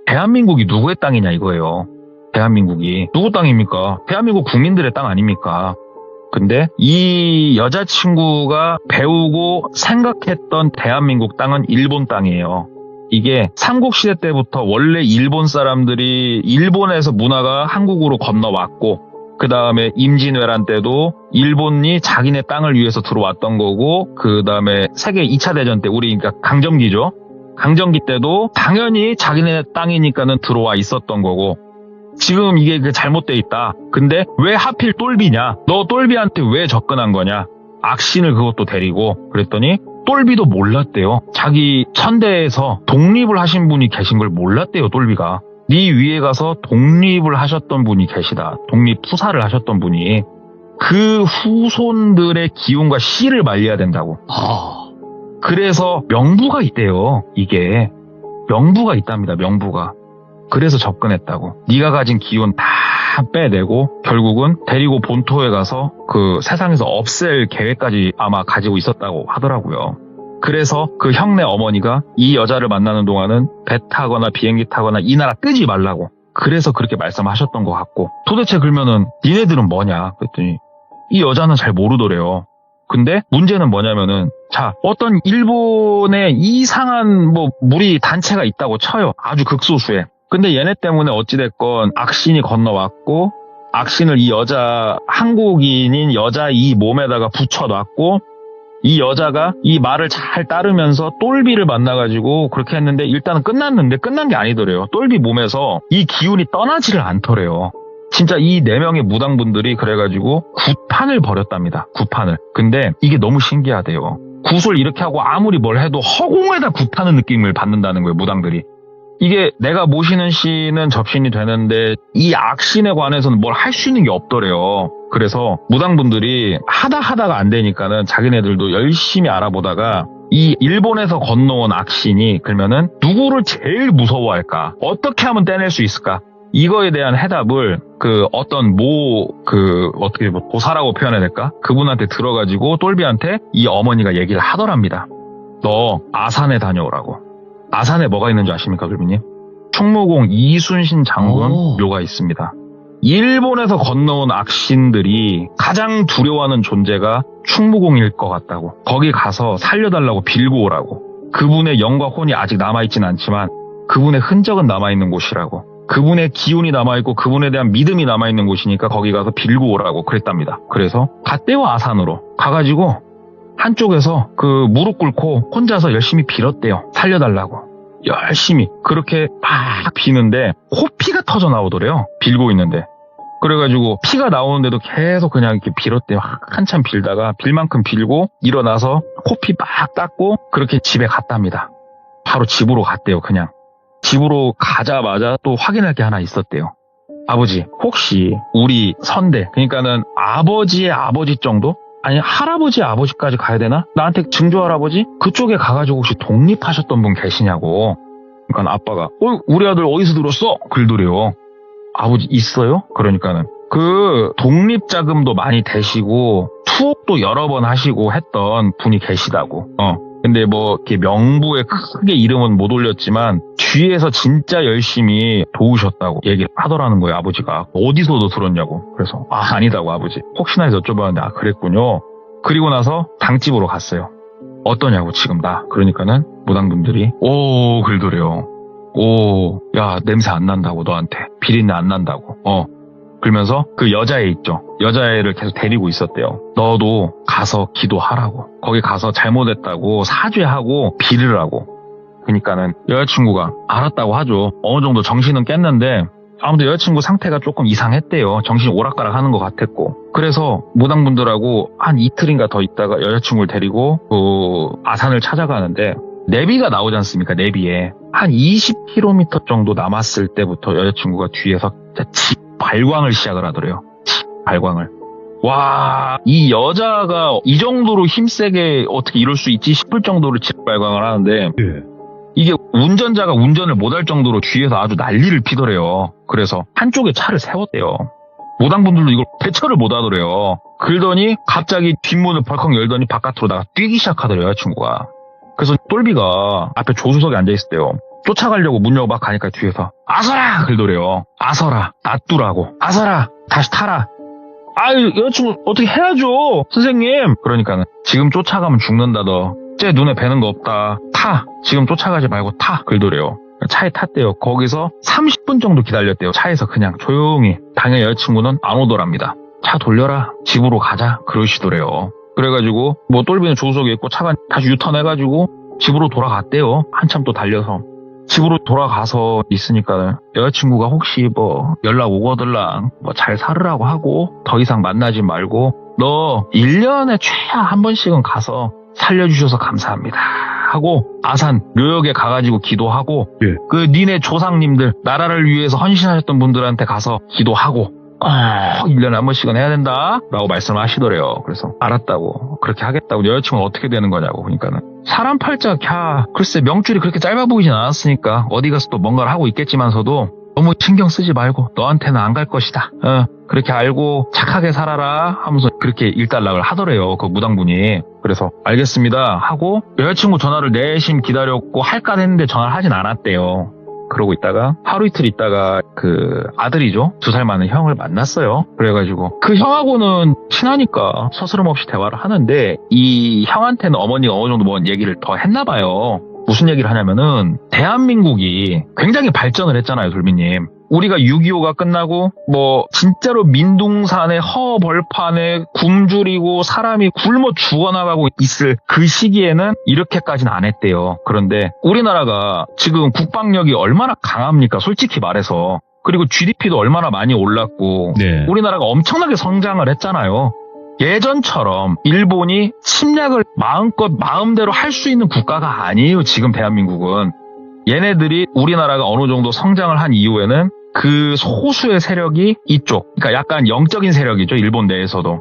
대한민국이 누구의 땅이냐 이거예요. 대한민국이 누구 땅입니까? 대한민국 국민들의 땅 아닙니까? 근데 이 여자친구가 배우고 생각했던 대한민국 땅은 일본 땅이에요. 이게 삼국시대 때부터 원래 일본 사람들이 일본에서 문화가 한국으로 건너왔고 그 다음에 임진왜란 때도 일본이 자기네 땅을 위해서 들어왔던 거고 그 다음에 세계 2차 대전 때 우리 그러니까 강점기죠. 강점기 때도 당연히 자기네 땅이니까는 들어와 있었던 거고 지금 이게 잘못돼 있다. 근데 왜 하필 똘비냐? 너 똘비한테 왜 접근한 거냐? 악신을 그것도 데리고 그랬더니 똘비도 몰랐대요. 자기 천대에서 독립을 하신 분이 계신 걸 몰랐대요. 똘비가. 네 위에 가서 독립을 하셨던 분이 계시다. 독립 투사를 하셨던 분이 그 후손들의 기운과 씨를 말려야 된다고. 그래서 명부가 있대요. 이게 명부가 있답니다. 명부가. 그래서 접근했다고. 네가 가진 기운 다 빼내고 결국은 데리고 본토에 가서 그 세상에서 없앨 계획까지 아마 가지고 있었다고 하더라고요. 그래서 그 형네 어머니가 이 여자를 만나는 동안은 배 타거나 비행기 타거나 이 나라 뜨지 말라고. 그래서 그렇게 말씀하셨던 것 같고 도대체 그러면은 니네들은 뭐냐 그랬더니 이 여자는 잘 모르더래요. 근데 문제는 뭐냐면은 자 어떤 일본에 이상한 뭐 무리 단체가 있다고 쳐요. 아주 극소수에. 근데 얘네 때문에 어찌됐건 악신이 건너왔고 악신을 이 여자 한국인인 여자 이 몸에다가 붙여놨고 이 여자가 이 말을 잘 따르면서 똘비를 만나가지고 그렇게 했는데 일단은 끝났는데 끝난 게 아니더래요. 똘비 몸에서 이 기운이 떠나지를 않더래요. 진짜 이 4명의 무당분들이 그래가지고 굿판을 벌였답니다. 굿판을. 근데 이게 너무 신기하대요. 굿을 이렇게 하고 아무리 뭘 해도 허공에다 굿하는 느낌을 받는다는 거예요. 무당들이. 이게 내가 모시는 신은 접신이 되는데 이 악신에 관해서는 뭘 할 수 있는 게 없더래요. 그래서 무당분들이 하다가 안 되니까는 자기네들도 열심히 알아보다가 이 일본에서 건너온 악신이 그러면은 누구를 제일 무서워할까? 어떻게 하면 떼낼 수 있을까? 이거에 대한 해답을 그 어떤 어떻게 보사라고 표현해야 될까? 그분한테 들어가지고 똘비한테 이 어머니가 얘기를 하더랍니다. 너 아산에 다녀오라고. 아산에 뭐가 있는지 아십니까, 돌비님? 충무공 이순신 장군 묘가 있습니다. 일본에서 건너온 악신들이 가장 두려워하는 존재가 충무공일 것 같다고. 거기 가서 살려달라고 빌고 오라고. 그분의 영과 혼이 아직 남아있진 않지만 그분의 흔적은 남아있는 곳이라고. 그분의 기운이 남아있고 그분에 대한 믿음이 남아있는 곳이니까 거기 가서 빌고 오라고 그랬답니다. 그래서 갔대요. 아산으로. 가가지고 한쪽에서 그 무릎 꿇고 혼자서 열심히 빌었대요. 살려달라고. 열심히 그렇게 막 비는데 코피가 터져 나오더래요. 빌고 있는데. 그래가지고 피가 나오는데도 계속 그냥 이렇게 빌었대요. 한참 빌다가 빌 만큼 빌고 일어나서 코피 막 닦고 그렇게 집에 갔답니다. 바로 집으로 갔대요. 그냥 집으로 가자마자 또 확인할 게 하나 있었대요. 아버지, 혹시 우리 선대, 그러니까는 아버지의 아버지 정도? 아니 할아버지 아버지까지 가야 되나? 나한테 증조 할아버지? 그쪽에 가가지고 혹시 독립하셨던 분 계시냐고. 그러니까 아빠가 우리 아들 어디서 들었어? 글도래요. 아버지 있어요? 그러니까는 그 독립자금도 많이 대시고 투옥도 여러 번 하시고 했던 분이 계시다고. 근데 뭐 이렇게 명부에 크게 이름은 못 올렸지만 뒤에서 진짜 열심히 도우셨다고 얘기를 하더라는 거예요. 아버지가 어디서도 들었냐고. 그래서 아니다고 아버지. 혹시나 해서 여쭤봤는데 그랬군요. 그리고 나서 당집으로 갔어요. 어떠냐고 지금 나. 그러니까는 무당분들이 글더래요. 야 냄새 안 난다고 너한테. 비린내 안 난다고. 그러면서 그 여자애 있죠. 여자애를 계속 데리고 있었대요. 너도 가서 기도하라고. 거기 가서 잘못했다고 사죄하고 빌으라고. 그러니까는 여자친구가 알았다고 하죠. 어느 정도 정신은 깼는데 아무튼 여자친구 상태가 조금 이상했대요. 정신이 오락가락 하는 것 같았고. 그래서 무당분들하고 한 이틀인가 더 있다가 여자친구를 데리고 그 아산을 찾아가는데 내비가 나오지 않습니까? 내비에. 한 20km 정도 남았을 때부터 여자친구가 뒤에서 집 발광을 시작을 하더래요. 발광을. 와, 이 여자가 이 정도로 힘세게 어떻게 이럴 수 있지 싶을 정도로 집 발광을 하는데 이게 운전자가 운전을 못할 정도로 뒤에서 아주 난리를 피더래요. 그래서 한쪽에 차를 세웠대요. 무당분들도 이걸 대처를 못 하더래요. 그러더니 갑자기 뒷문을 벌컥 열더니 바깥으로 나가 뛰기 시작하더래요, 여자친구가. 그래서 똘비가 앞에 조수석에 앉아있었대요. 쫓아가려고 문 열고 막 가니까 뒤에서 아서라! 그러더래요. 아서라, 놔두라고. 아서라, 다시 타라. 아유, 여자친구 어떻게 해야죠, 선생님. 그러니까는 지금 쫓아가면 죽는다 너. 쟤 눈에 뵈는 거 없다. 타. 지금 쫓아가지 말고 타. 그러더래요. 차에 탔대요. 거기서 30분 정도 기다렸대요. 차에서 그냥 조용히. 당연히 여자친구는 안 오더랍니다. 차 돌려라. 집으로 가자. 그러시더래요. 그래가지고 뭐 똘비는 조수석에 있고 차가 다시 유턴해가지고 집으로 돌아갔대요. 한참 또 달려서. 집으로 돌아가서 있으니까 여자친구가 혹시 뭐 연락 오거들랑 뭐 잘 살으라고 하고 더 이상 만나지 말고 너 1년에 최하 한 번씩은 가서 살려주셔서 감사합니다 하고 아산 묘역에 가가지고 기도하고 그 니네 조상님들 나라를 위해서 헌신하셨던 분들한테 가서 기도하고 1년에 한 번씩은 해야 된다 라고 말씀을 하시더래요. 그래서 알았다고 그렇게 하겠다고. 여자친구는 어떻게 되는 거냐고. 그러니까는 사람 팔자 글쎄 명줄이 그렇게 짧아 보이진 않았으니까 어디 가서 또 뭔가를 하고 있겠지만서도 너무 신경 쓰지 말고 너한테는 안 갈 것이다. 그렇게 알고 착하게 살아라 하면서 그렇게 일단락을 하더래요. 그 무당분이. 그래서 알겠습니다 하고 여자친구 전화를 내심 기다렸고 할까 했는데 전화를 하진 않았대요. 그러고 있다가 하루 이틀 있다가 그 아들이죠. 2살 많은 형을 만났어요. 그래가지고 그 형하고는 친하니까 서스럼 없이 대화를 하는데 이 형한테는 어머니가 어느 정도 뭔 얘기를 더 했나 봐요. 무슨 얘기를 하냐면은 대한민국이 굉장히 발전을 했잖아요, 돌비님. 우리가 6.25가 끝나고 뭐 진짜로 민둥산에 허벌판에 굶주리고 사람이 굶어 죽어나가고 있을 그 시기에는 이렇게까지는 안 했대요. 그런데 우리나라가 지금 국방력이 얼마나 강합니까? 솔직히 말해서. 그리고 GDP도 얼마나 많이 올랐고 우리나라가 엄청나게 성장을 했잖아요. 예전처럼 일본이 침략을 마음껏 마음대로 할 수 있는 국가가 아니에요. 지금 대한민국은. 얘네들이 우리나라가 어느 정도 성장을 한 이후에는 그 소수의 세력이 이쪽, 그러니까 약간 영적인 세력이죠. 일본 내에서도.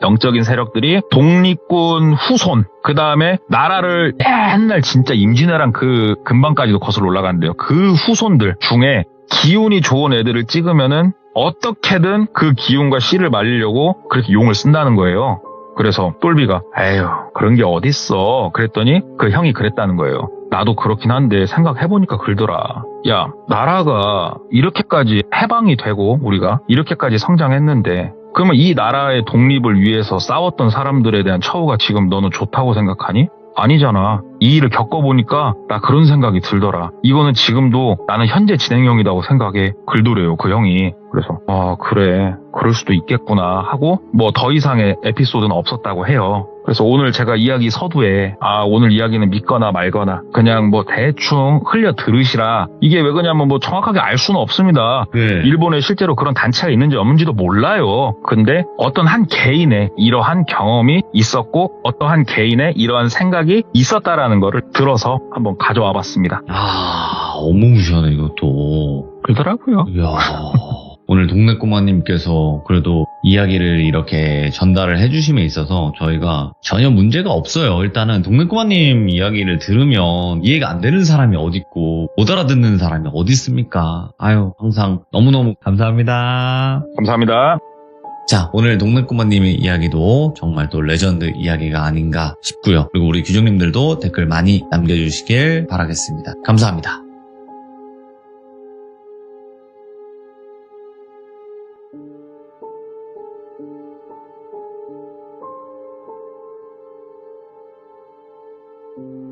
영적인 세력들이 독립군 후손, 그 다음에 나라를 옛날 진짜 임진왜란 그 근방까지도 거슬러 올라간대요. 그 후손들 중에 기운이 좋은 애들을 찍으면은 어떻게든 그 기운과 씨를 말리려고 그렇게 용을 쓴다는 거예요. 그래서 똘비가 에휴 그런 게 어딨어 그랬더니 그 형이 그랬다는 거예요. 나도 그렇긴 한데 생각해보니까 그러더라. 야, 나라가 이렇게까지 해방이 되고 우리가 이렇게까지 성장했는데 그러면 이 나라의 독립을 위해서 싸웠던 사람들에 대한 처우가 지금 너는 좋다고 생각하니? 아니잖아. 이 일을 겪어보니까 나 그런 생각이 들더라. 이거는 지금도 나는 현재 진행형이라고 생각해. 글도래요, 그 형이. 그래서 그래. 그럴 수도 있겠구나 하고 뭐 더 이상의 에피소드는 없었다고 해요. 그래서 오늘 제가 이야기 서두에 오늘 이야기는 믿거나 말거나 그냥 뭐 대충 흘려 들으시라. 이게 왜 그러냐면 뭐 정확하게 알 수는 없습니다. 네. 일본에 실제로 그런 단체가 있는지 없는지도 몰라요. 근데 어떤 한 개인의 이러한 경험이 있었고 어떠한 개인의 이러한 생각이 있었다라는 거를 들어서 한번 가져와 봤습니다. 어마무시하네 이것도. 그러더라고요. 이야. 오늘 동네꼬마님께서 그래도 이야기를 이렇게 전달을 해주심에 있어서 저희가 전혀 문제가 없어요. 일단은 동네꼬마님 이야기를 들으면 이해가 안 되는 사람이 어딨고 못 알아듣는 사람이 어디 있습니까? 아유, 항상 너무너무 감사합니다. 감사합니다. 자, 오늘 동네꼬마님의 이야기도 정말 또 레전드 이야기가 아닌가 싶고요. 그리고 우리 규정님들도 댓글 많이 남겨주시길 바라겠습니다. 감사합니다. you